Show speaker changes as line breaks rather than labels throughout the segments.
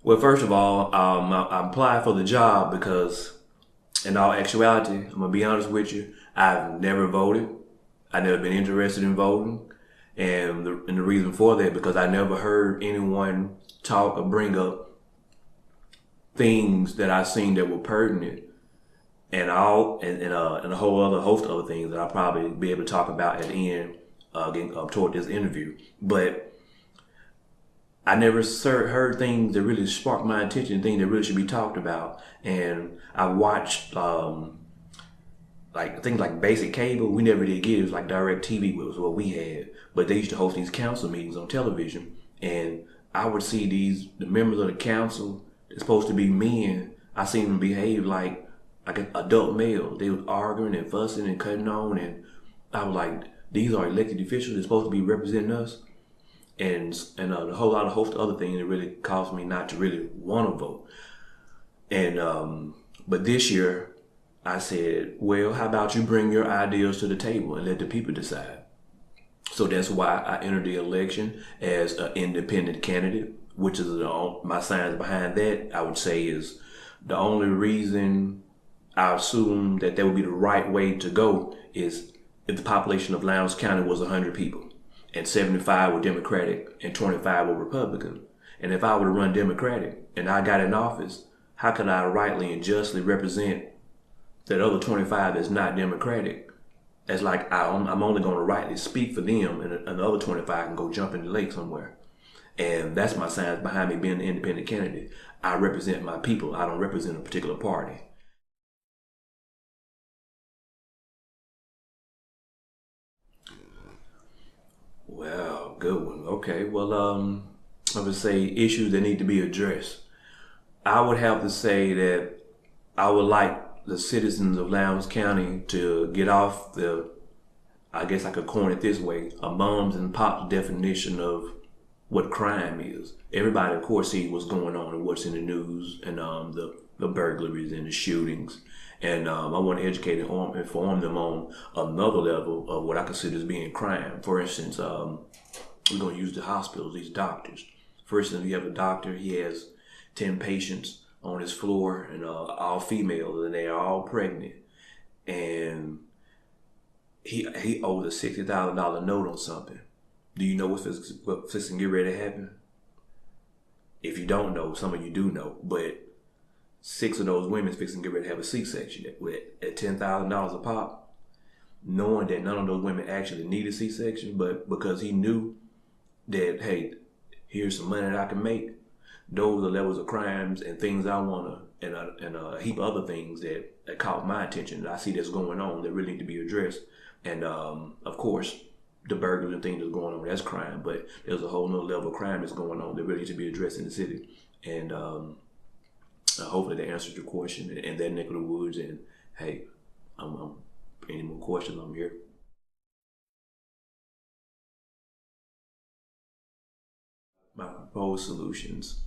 Well, first of all, I applied for the job because, in all actuality, I'm gonna be honest with you. I've never voted. I've never been interested in voting, and the reason for that because I never heard anyone talk or bring up things that I seen that were pertinent, and a whole other host of other things that I'll probably be able to talk about at the end, getting up toward this interview. But I never heard things that really sparked my attention, things that really should be talked about. And I watched like things like basic cable. We never did get it. It was like direct TV was what we had. But they used to host these council meetings on television, and I would see the members of the council. It's supposed to be men. I seen them behave like an adult male. They was arguing and fussing and cutting on, and I was like, these are elected officials. They're supposed to be representing us, and a whole lot of host of other things that really caused me not to really want to vote. And but this year, I said, well, how about you bring your ideas to the table and let the people decide? So that's why I entered the election as an independent candidate, which is my science behind that. I would say is the only reason I assume that would be the right way to go is if the population of Lowndes County was 100 people and 75 were Democratic and 25 were Republican. And if I were to run Democratic and I got in office, how could I rightly and justly represent that other 25 that's not Democratic? It's like I'm only going to rightly speak for them, and the other 25 can go jump in the lake somewhere. And that's my science behind me being an independent candidate. I represent my people. I don't represent a particular party. Well, good one. Okay. Well, I would say issues that need to be addressed. I would have to say that I would like the citizens of Lowndes County to get off I guess I could coin it this way, a moms and pops definition of what crime is. Everybody, of course, sees what's going on and what's in the news and the burglaries and the shootings. And I want to educate and inform them on another level of what I consider as being crime. For instance, we're going to use the hospitals, these doctors. For instance, you have a doctor, he has 10 patients on his floor and all females, and they are all pregnant. And he owed a $60,000 note on something. Do you know what's going to get ready to happen? If you don't know, some of you do know, but 6 of those women fixing to get ready to have a C-section at $10,000 a pop, knowing that none of those women actually need a C-section, but because he knew that, hey, here's some money that I can make. Those are levels of crimes and things I want to, and a heap of other things that caught my attention that I see that's going on that really need to be addressed. And of course, the burglars and things that's going on, that's crime, but there's a whole nother level of crime that's going on that really needs to be addressed in the city. And hopefully that answers your question and that neck of the woods. And hey, I'm any more questions, I'm here. My proposed solutions.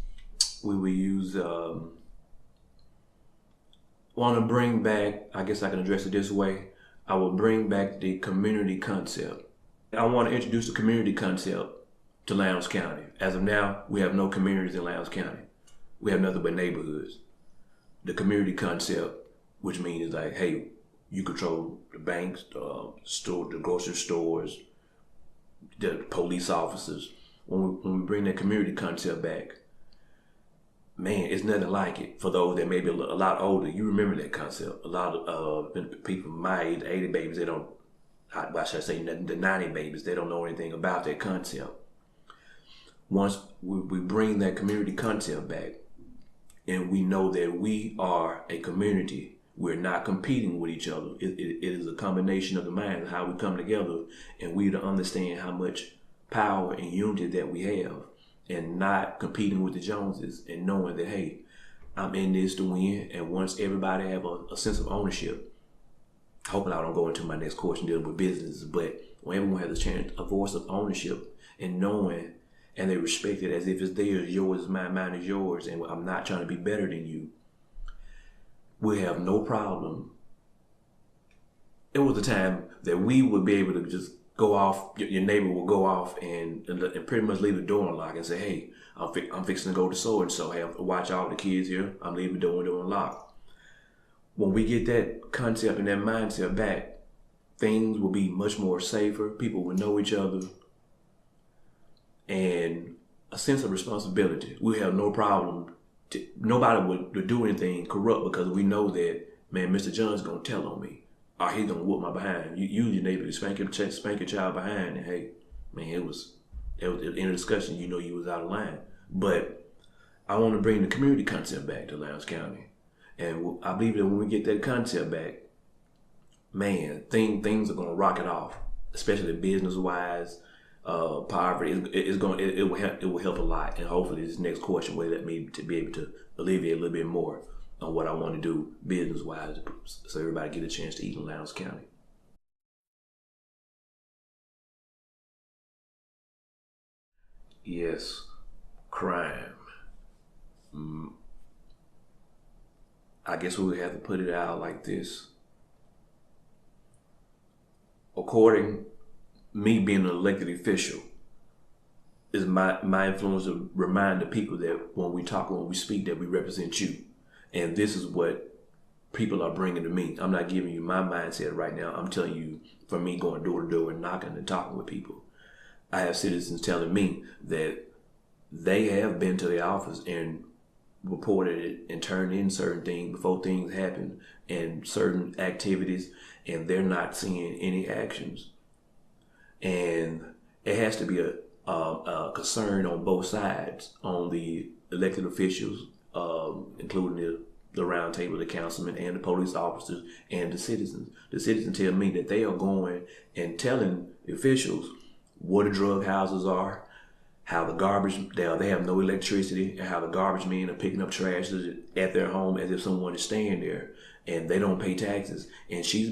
We will use, want to bring back, I guess I can address it this way. I will bring back the community concept. I want to introduce the community concept to Lowndes County. As of now, we have no communities in Lowndes County. We have nothing but neighborhoods. The community concept, which means like, hey, you control the banks, the grocery stores, the police officers. When we bring that community concept back, man, it's nothing like it. For those that may be a lot older, you remember that concept. A lot of people my age, 80 babies, they don't, why should I say the 90 babies, they don't know anything about that concept. Once we bring that community concept back, and we know that we are a community, we're not competing with each other. It is a combination of the minds, how we come together, and we to understand how much power and unity that we have, and not competing with the Joneses, and knowing that, hey, I'm in this to win. And once everybody have a sense of ownership, hoping I don't go into my next question dealing with business, but when everyone has a chance, a voice of ownership and knowing, and they respect it as if it's theirs, yours is mine, mine is yours, and I'm not trying to be better than you, we have no problem. It was a time that we would be able to just go off. Your neighbor will go off and pretty much leave the door unlocked and say, "Hey, I'm fixing to go to so and so. Hey, watch all the kids here. I'm leaving the door unlocked." When we get that concept and that mindset back, things will be much more safer. People will know each other, and a sense of responsibility. We have no problem. Nobody would do anything corrupt because we know that, man, Mr. John's gonna tell on me, or he's gonna whoop my behind. You use your neighbor to spank your child behind, and hey, man, it was in a discussion. You know you was out of line. But I want to bring the community concept back to Lowndes County, and I believe that when we get that concept back, man, things are gonna rocket off, especially business wise. Poverty it will help a lot, and hopefully this next question will let me to be able to alleviate a little bit more on what I want to do business wise, so everybody get a chance to eat in Lowndes County. Yes, crime. Mm, I guess we would have to put it out like this. According me being an elected official, is my influence to remind the people that when we speak, that we represent you. And this is what people are bringing to me. I'm not giving you my mindset right now. I'm telling you, for me going door to door and knocking and talking with people, I have citizens telling me that they have been to the office and reported it and turned in certain things before things happen and certain activities, and they're not seeing any actions. And it has to be a concern on both sides, on the elected officials, including the round table, the councilmen and the police officers and the citizens. The citizens tell me that they are going and telling the officials where the drug houses are, how the garbage, they have no electricity, and how the garbage men are picking up trash at their home as if someone is staying there, and they don't pay taxes. And she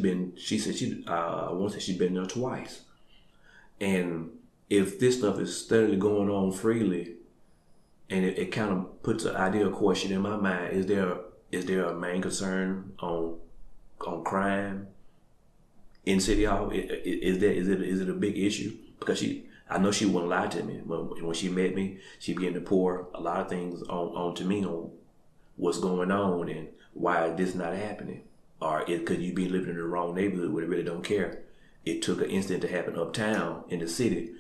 said I want to say she's been there twice. And if this stuff is steadily going on freely, and it kind of puts an ideal question in my mind: is there a main concern on crime in City Hall? Is it a big issue? Because I know she wouldn't lie to me. When she met me, she began to pour a lot of things on to me on what's going on and why this not happening, or could you be living in the wrong neighborhood where they really don't care. It took an incident to happen uptown in the city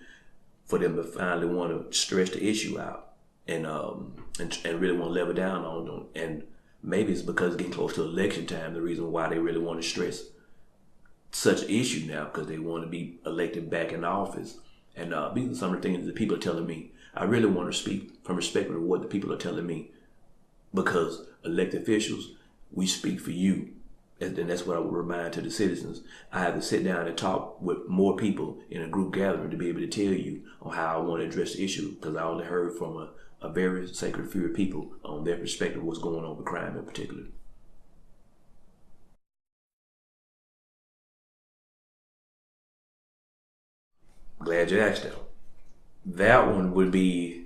for them to finally want to stretch the issue out and really want to level down on them. And maybe it's because it's getting close to election time, the reason why they really want to stress such an issue now, because they want to be elected back in office. And these are some of the things that people are telling me. I really want to speak from perspective of what the people are telling me, because elected officials, we speak for you. And that's what I would remind to the citizens. I have to sit down and talk with more people in a group gathering to be able to tell you on how I want to address the issue, because I only heard from a very sacred few people on their perspective of what's going on with crime in particular. Glad you asked that. That one would be,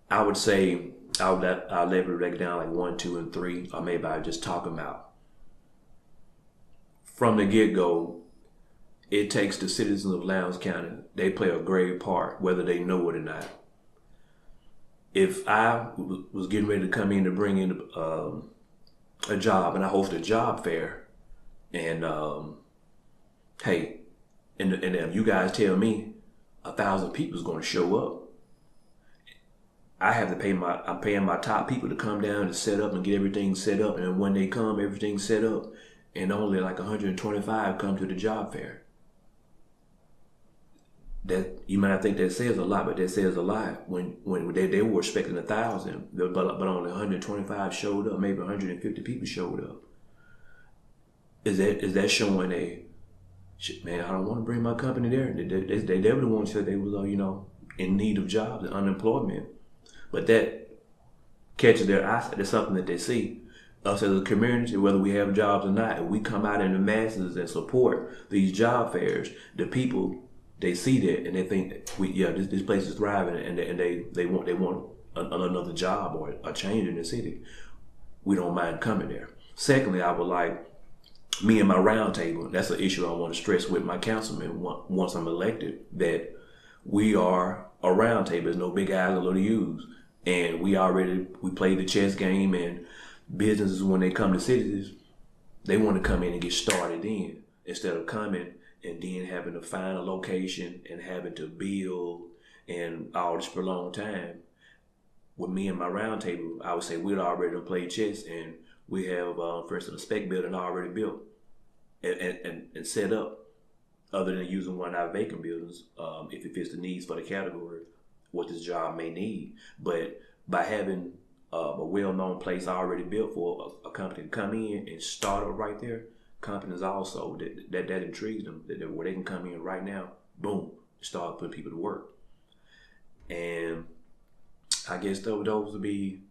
I would say, I'll level it break down like 1, 2, and 3, or maybe I just talk them out. From the get-go, it takes the citizens of Lowndes County. They play a great part, whether they know it or not. If I was getting ready to come in to bring in a job, and I host a job fair, and hey, and if you guys tell me 1,000 people is going to show up, I have to I'm paying my top people to come down and set up and get everything set up. And when they come, everything's set up, and only like 125 come to the job fair. That you might not think that says a lot, but that says a lot. When they were expecting 1,000, but only 125 showed up, maybe 150 people showed up. Is that showing man, I don't want to bring my company there. They definitely want to say they was in need of jobs and unemployment, but that catches their eye. That's something that they see. Us as a community, whether we have jobs or not, if we come out in the masses and support these job fairs, the people, they see that and they think this place is thriving, and they want another job or a change in the city. We don't mind coming there. Secondly, I would like me and my roundtable, that's an issue I want to stress with my councilman once I'm elected, that we are a roundtable. There's no big island to use. And we played the chess game, and businesses, when they come to cities, they want to come in and get started in, instead of coming and then having to find a location and having to build and all this prolonged time. With me and my roundtable, I would say we'd already played chess, and we have, for instance, a spec building already built and set up, other than using one of our vacant buildings, if it fits the needs for the category, what this job may need. But by having a well-known place already built for a company to come in and start up right there, companies also, that intrigues them, that where they can come in right now, boom, start putting people to work. And I guess those would be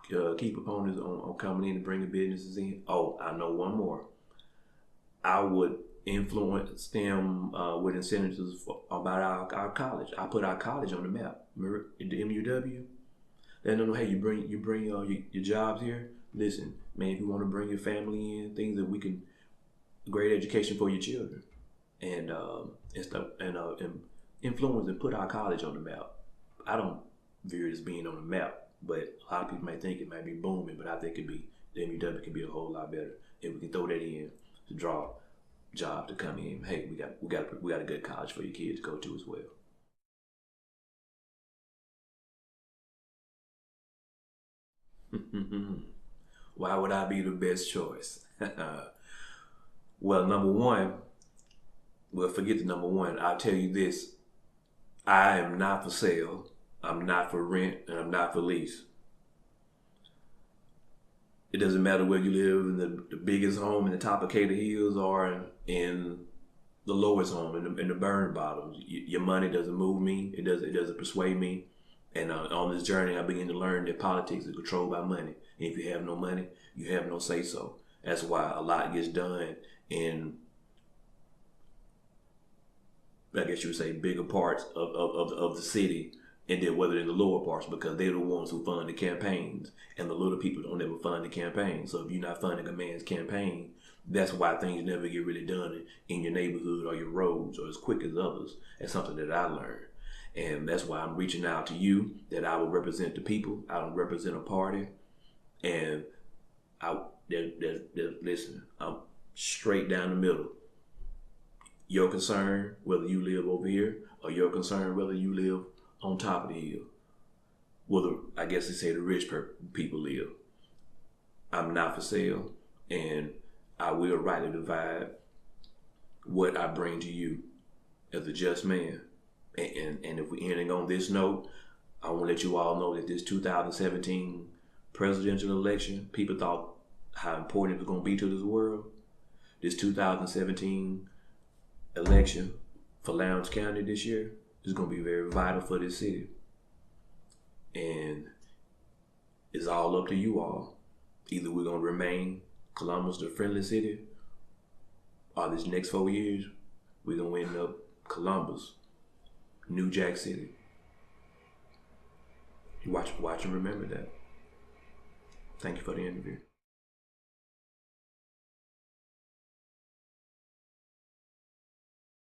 key proponents on coming in and bringing businesses in. Oh, I know one more. I would influence them with incentives about our college. I put our college on the map. Remember the MUW? Let them know, hey, you bring your jobs here. Listen, man, if you want to bring your family in, things that we can, great education for your children, and stuff, and influence and put our college on the map. I don't view it as being on the map, but a lot of people might think it might be booming, but I think the MUW can be a whole lot better if we can throw that in to draw jobs to come in. Hey, we got a good college for your kids to go to as well. Why would I be the best choice? Well, number one, well, forget the number one. I'll tell you this: I am not for sale. I'm not for rent, and I'm not for lease. It doesn't matter where you live in the biggest home in the top of Cater Hills or in the lowest home in the burn bottoms. Your money doesn't move me. It doesn't persuade me. And on this journey, I began to learn that politics is controlled by money. And if you have no money, you have no say so. That's why a lot gets done in, I guess you would say, bigger parts of the city, and then whether in the lower parts, because they're the ones who fund the campaigns, and the little people don't ever fund the campaign. So if you're not funding a man's campaign, that's why things never get really done in your neighborhood or your roads or as quick as others. That's something that I learned. And that's why I'm reaching out to you, that I will represent the people. I don't represent a party. And listen, I'm straight down the middle. Your concern, whether you live over here, or your concern, whether you live on top of the hill. Well, I guess they say the rich people live. I'm not for sale, and I will rightly divide what I bring to you as a just man. And if we're ending on this note, I want to let you all know that this 2017 presidential election, people thought how important it was going to be to this world. This 2017 election for Lowndes County this year is going to be very vital for this city. And it's all up to you all. Either we're going to remain Columbus, the friendly city, or this next 4 years, we're going to end up Columbus, New Jack City. Watch and remember that. Thank you for the interview.